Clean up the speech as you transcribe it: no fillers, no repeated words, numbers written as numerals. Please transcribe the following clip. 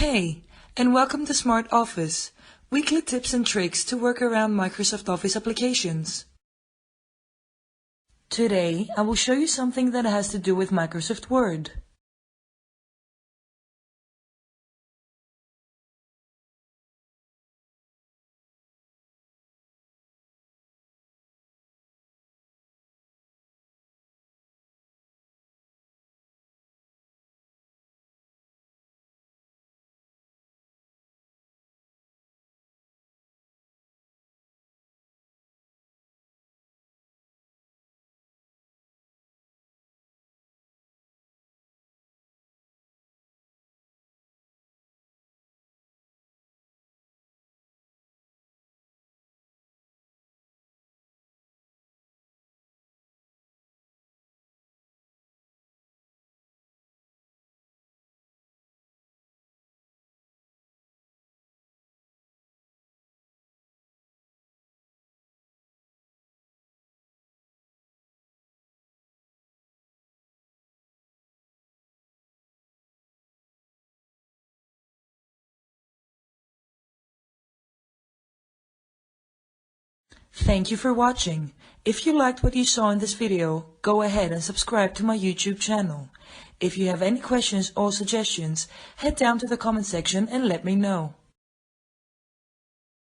Hey, and welcome to Smart Office, weekly tips and tricks to work around Microsoft Office applications. Today, I will show you something that has to do with Microsoft Word. Thank you for watching. If you liked what you saw in this video, go ahead and subscribe to my YouTube channel. If you have any questions or suggestions, head down to the comment section and let me know.